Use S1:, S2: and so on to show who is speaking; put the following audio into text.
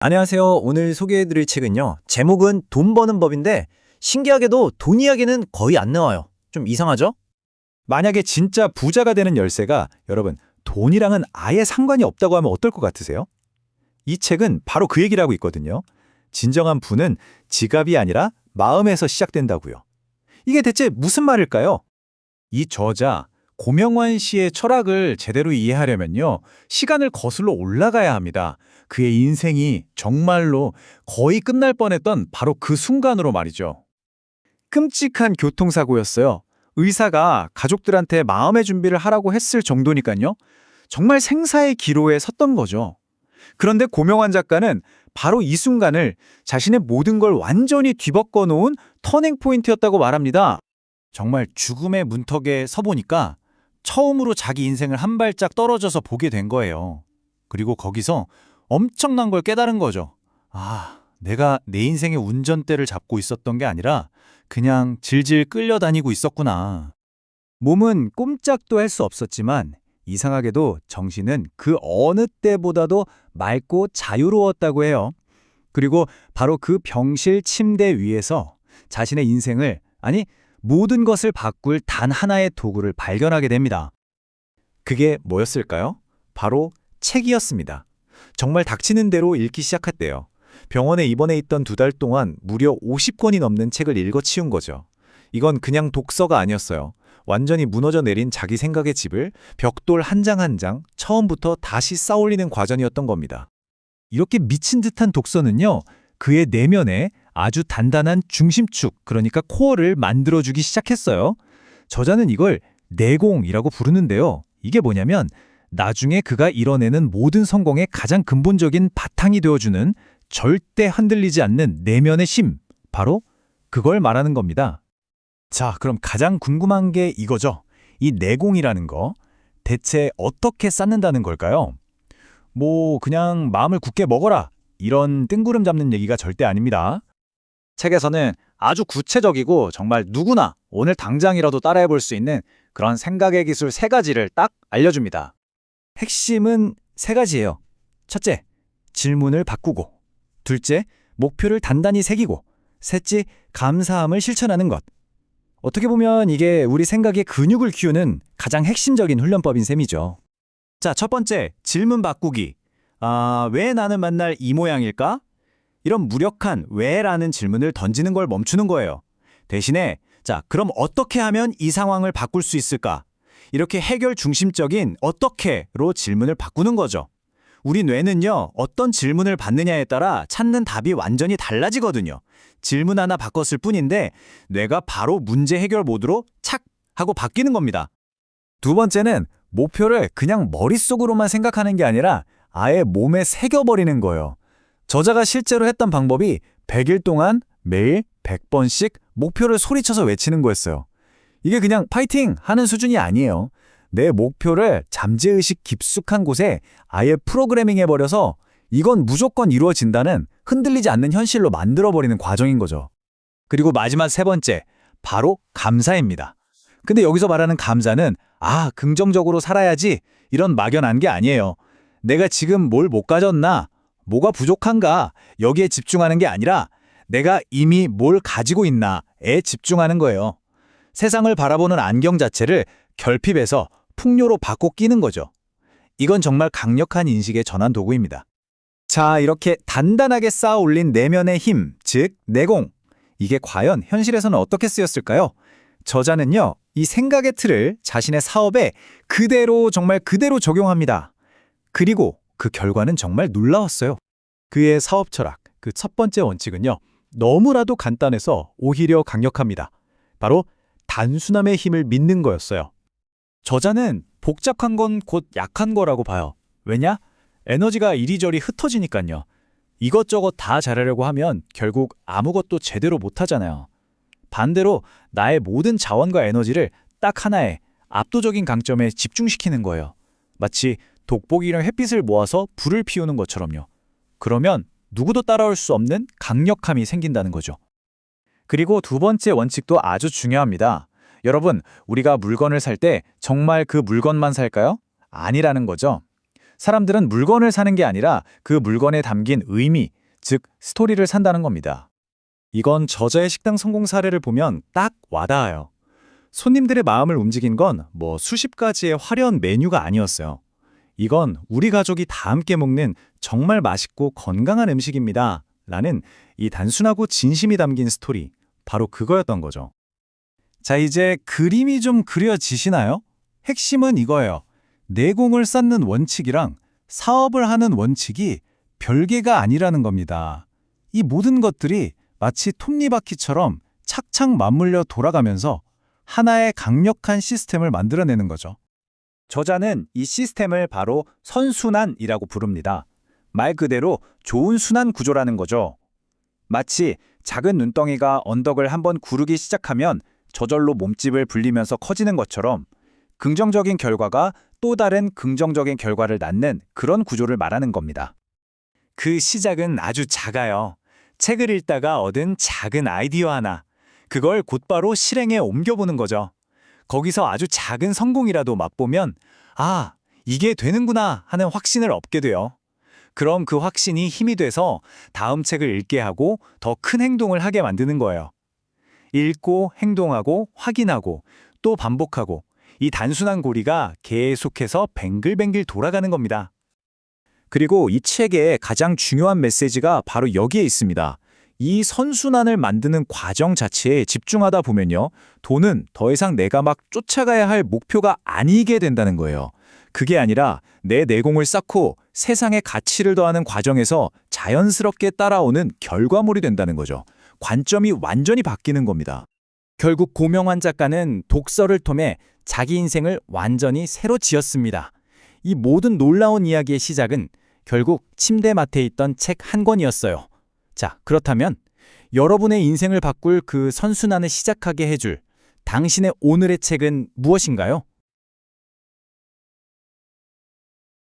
S1: 안녕하세요. 오늘 소개해드릴 책은요. 제목은 돈 버는 법인데 신기하게도 돈 이야기는 거의 안 나와요. 좀 이상하죠?
S2: 만약에 진짜 부자가 되는 열쇠가 여러분 돈이랑은 아예 상관이 없다고 하면 어떨 것 같으세요? 이 책은 바로 그 얘기를 하고 있거든요. 진정한 부는 지갑이 아니라 마음에서 시작된다고요. 이게 대체 무슨 말일까요? 이 저자 고명환 씨의 철학을 제대로 이해하려면요. 시간을 거슬러 올라가야 합니다. 그의 인생이 정말로 거의 끝날 뻔했던 바로 그 순간으로 말이죠. 끔찍한 교통사고였어요. 의사가 가족들한테 마음의 준비를 하라고 했을 정도니까요. 정말 생사의 기로에 섰던 거죠. 그런데 고명환 작가는 바로 이 순간을 자신의 모든 걸 완전히 뒤바꿔 놓은 터닝 포인트였다고 말합니다. 정말 죽음의 문턱에 서보니까 처음으로 자기 인생을 한 발짝 떨어져서 보게 된 거예요. 그리고 거기서 엄청난 걸 깨달은 거죠. 아, 내가 내 인생의 운전대를 잡고 있었던 게 아니라 그냥 질질 끌려다니고 있었구나. 몸은 꼼짝도 할 수 없었지만 이상하게도 정신은 그 어느 때보다도 맑고 자유로웠다고 해요. 그리고 바로 그 병실 침대 위에서 자신의 인생을, 아니 모든 것을 바꿀 단 하나의 도구를 발견하게 됩니다. 그게 뭐였을까요? 바로 책이었습니다. 정말 닥치는 대로 읽기 시작했대요. 병원에 입원해 있던 2달 동안 무려 50권이 넘는 책을 읽어치운 거죠. 이건 그냥 독서가 아니었어요. 완전히 무너져 내린 자기 생각의 집을 벽돌 한 장 한 장 처음부터 다시 쌓아올리는 과정이었던 겁니다. 이렇게 미친 듯한 독서는요, 그의 내면에 아주 단단한 중심축, 그러니까 코어를 만들어주기 시작했어요. 저자는 이걸 내공이라고 부르는데요. 이게 뭐냐면 나중에 그가 이뤄내는 모든 성공의 가장 근본적인 바탕이 되어주는 절대 흔들리지 않는 내면의 힘, 바로 그걸 말하는 겁니다. 자, 그럼 가장 궁금한 게 이거죠. 이 내공이라는 거, 대체 어떻게 쌓는다는 걸까요? 그냥 마음을 굳게 먹어라, 이런 뜬구름 잡는 얘기가 절대 아닙니다. 책에서는 아주 구체적이고 정말 누구나 오늘 당장이라도 따라해볼 수 있는 그런 생각의 기술 3가지를 딱 알려줍니다. 핵심은 3가지예요. 첫째, 질문을 바꾸고. 둘째, 목표를 단단히 새기고. 셋째, 감사함을 실천하는 것. 어떻게 보면 이게 우리 생각의 근육을 키우는 가장 핵심적인 훈련법인 셈이죠. 자, 첫 번째, 질문 바꾸기. 왜 나는 맨날 이 모양일까? 이런 무력한 왜라는 질문을 던지는 걸 멈추는 거예요. 대신에, 자, 그럼 어떻게 하면 이 상황을 바꿀 수 있을까? 이렇게 해결 중심적인 어떻게로 질문을 바꾸는 거죠. 우리 뇌는요, 어떤 질문을 받느냐에 따라 찾는 답이 완전히 달라지거든요. 질문 하나 바꿨을 뿐인데 뇌가 바로 문제 해결 모드로 착 하고 바뀌는 겁니다. 두 번째는 목표를 그냥 머릿속으로만 생각하는 게 아니라 아예 몸에 새겨버리는 거예요. 저자가 실제로 했던 방법이 100일 동안 매일 100번씩 목표를 소리쳐서 외치는 거였어요. 이게 그냥 파이팅 하는 수준이 아니에요. 내 목표를 잠재의식 깊숙한 곳에 아예 프로그래밍해버려서 이건 무조건 이루어진다는 흔들리지 않는 현실로 만들어버리는 과정인 거죠. 그리고 마지막 3번째, 바로 감사입니다. 근데 여기서 말하는 감사는 긍정적으로 살아야지 이런 막연한 게 아니에요. 내가 지금 뭘 못 가졌나? 뭐가 부족한가? 여기에 집중하는 게 아니라 내가 이미 뭘 가지고 있나에 집중하는 거예요. 세상을 바라보는 안경 자체를 결핍해서 풍요로 바꿔 끼는 거죠. 이건 정말 강력한 인식의 전환 도구입니다. 자, 이렇게 단단하게 쌓아 올린 내면의 힘, 즉 내공. 이게 과연 현실에서는 어떻게 쓰였을까요? 저자는요, 이 생각의 틀을 자신의 사업에 정말 그대로 적용합니다. 그리고 그 결과는 정말 놀라웠어요. 그의 사업 철학, 그 첫 번째 원칙은요, 너무나도 간단해서 오히려 강력합니다. 바로 단순함의 힘을 믿는 거였어요. 저자는 복잡한 건 곧 약한 거라고 봐요. 왜냐? 에너지가 이리저리 흩어지니까요. 이것저것 다 잘하려고 하면 결국 아무것도 제대로 못하잖아요. 반대로 나의 모든 자원과 에너지를 딱 하나의 압도적인 강점에 집중시키는 거예요. 마치 돋보기랑 햇빛을 모아서 불을 피우는 것처럼요. 그러면 누구도 따라올 수 없는 강력함이 생긴다는 거죠. 그리고 두 번째 원칙도 아주 중요합니다. 여러분, 우리가 물건을 살 때 정말 그 물건만 살까요? 아니라는 거죠. 사람들은 물건을 사는 게 아니라 그 물건에 담긴 의미, 즉 스토리를 산다는 겁니다. 이건 저자의 식당 성공 사례를 보면 딱 와닿아요. 손님들의 마음을 움직인 건 뭐 수십 가지의 화려한 메뉴가 아니었어요. 이건 우리 가족이 다 함께 먹는 정말 맛있고 건강한 음식입니다. 라는 이 단순하고 진심이 담긴 스토리, 바로 그거였던 거죠. 자, 이제 그림이 좀 그려지시나요? 핵심은 이거예요. 내공을 쌓는 원칙이랑 사업을 하는 원칙이 별개가 아니라는 겁니다. 이 모든 것들이 마치 톱니바퀴처럼 착착 맞물려 돌아가면서 하나의 강력한 시스템을 만들어내는 거죠. 저자는 이 시스템을 바로 선순환이라고 부릅니다. 말 그대로 좋은 순환 구조라는 거죠. 마치 작은 눈덩이가 언덕을 한번 구르기 시작하면 저절로 몸집을 불리면서 커지는 것처럼 긍정적인 결과가 또 다른 긍정적인 결과를 낳는 그런 구조를 말하는 겁니다. 그 시작은 아주 작아요. 책을 읽다가 얻은 작은 아이디어 하나, 그걸 곧바로 실행에 옮겨보는 거죠. 거기서 아주 작은 성공이라도 맛보면 아, 이게 되는구나 하는 확신을 얻게 돼요. 그럼 그 확신이 힘이 돼서 다음 책을 읽게 하고 더 큰 행동을 하게 만드는 거예요. 읽고 행동하고 확인하고 또 반복하고 이 단순한 고리가 계속해서 뱅글뱅글 돌아가는 겁니다. 그리고 이 책의 가장 중요한 메시지가 바로 여기에 있습니다. 이 선순환을 만드는 과정 자체에 집중하다 보면요, 돈은 더 이상 내가 막 쫓아가야 할 목표가 아니게 된다는 거예요. 그게 아니라 내 내공을 쌓고 세상에 가치를 더하는 과정에서 자연스럽게 따라오는 결과물이 된다는 거죠. 관점이 완전히 바뀌는 겁니다. 결국 고명환 작가는 독서를 통해 자기 인생을 완전히 새로 지었습니다. 이 모든 놀라운 이야기의 시작은 결국 침대맡에 있던 책 한 권이었어요. 자, 그렇다면 여러분의 인생을 바꿀 그 선순환을 시작하게 해줄 당신의 오늘의 책은 무엇인가요?